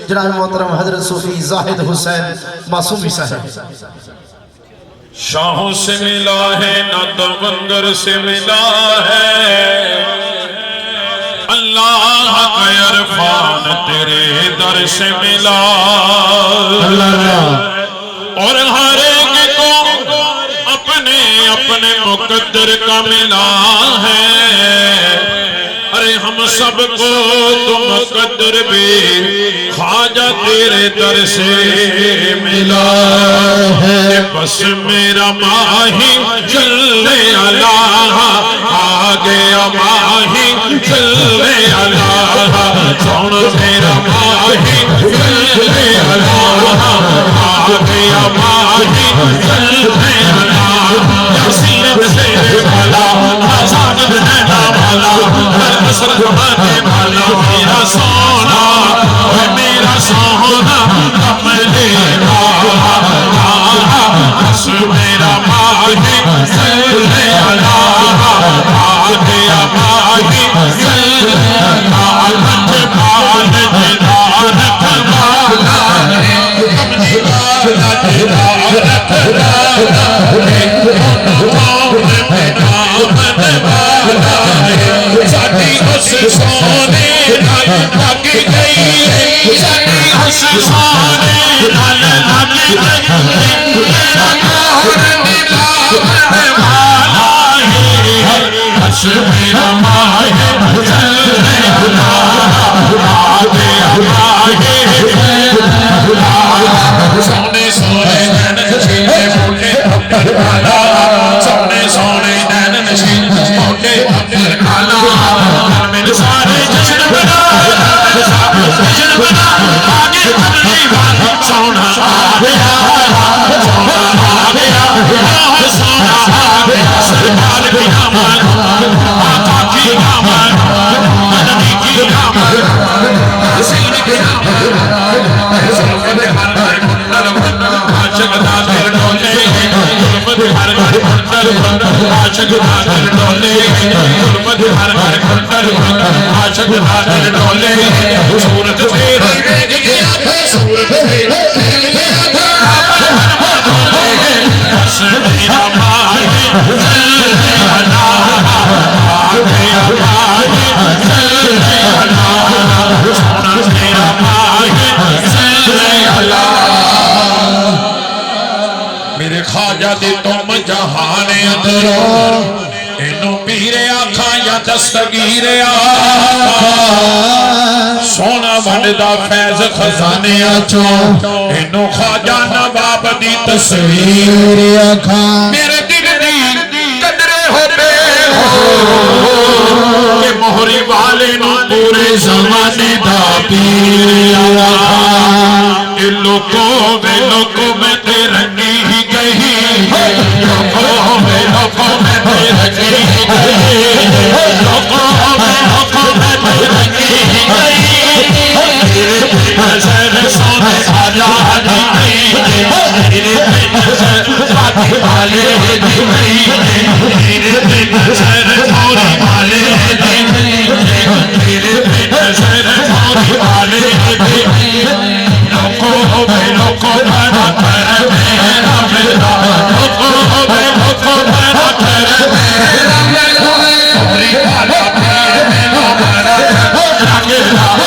जनाब मोहतरम हजरत सूफी जाहिद हुसैन मासूमी साहब। शाहों से मिला है ना दवंगर से मिला है, अल्लाह का इरफान तेरे दर से मिला। और हर एक को अपने अपने मुकद्दर का मिला है। अरे हम सबको तो मुकद्दर भी ख्वाजा तेरे दर से मिला है। बस मेरा माही चलने अल्लाह आ गया, माही चलने अल्लाह। सुन मेरा माही चलने अल्लाह आ गया, माही चलने अल्लाह। सीरत से वाला आजाद रहना वाला कसरत माने वाला मेरा सोना, मेरा सोना कमले बस मेरा माही चलने अल्लाह आ गया, माही चलने अल्लाह। सोने लग गई, सोने लग गई, मेरा मेरा माहे चलने सोने सोने नैन मोटे सोने सोने नैन मोटे मेरे सारे जश्न बना आगे सोना आ गया, सोना आ गया, सोना आ गया। सरकार की आमद, आका की आमद, नबी की आमद, हुसैन की आमद। सोने हर हर कुंडल आशिक दादर डोले, गुरमत हर हर कुंडल आशिक दादर डोले, गुरमत हर हर कुंडल आशिक दादर डोले। सूरत तेरी सूरत तेरी बस मेरा माही चलने अल्लाह आ गया, माही चलने अल्लाह। सोना मेरा माही चलने अल्लाह। मेरे ख्वाजा दे तुम जहान अंदरों इनू पीरे आखा या दस्तगीर आखा। सोना बनदा फैज खजाने चो इनू ख्वाजा नवाब दी तस्वीर आखा। मेरे दिल दी कदरे होवे हो कि मोहरी वाले नू पूरे जमाने दा पीर आखा। ए लोगों में ते रंगी ही गई, लोगों में ते रंगी ही गई, लोगों में ते रंगी ही गई। नजर सोने वाला नहीं, मेरे नजर बाकी वाले नहीं, मेरे नजर छोरी वाले नहीं, मेरे नजर छोरी वाले नहीं। लोगों बड़ा कर मेरा मेरा, लोगों बड़ा कर मेरा मेरा। पूरी वाला प्यार मेरा बड़ा लगे लगे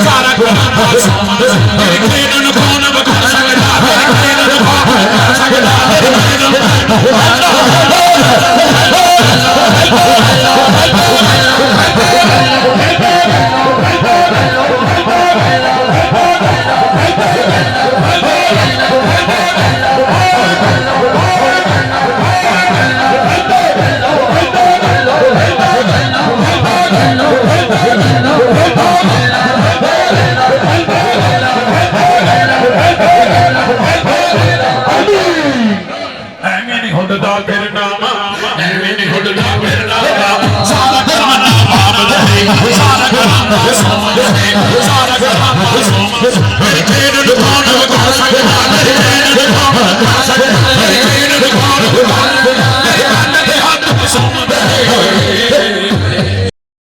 सारा मेरे चैन कौन कर सकता, मेरे चैन कौन कर सकता, मेरे चैन कौन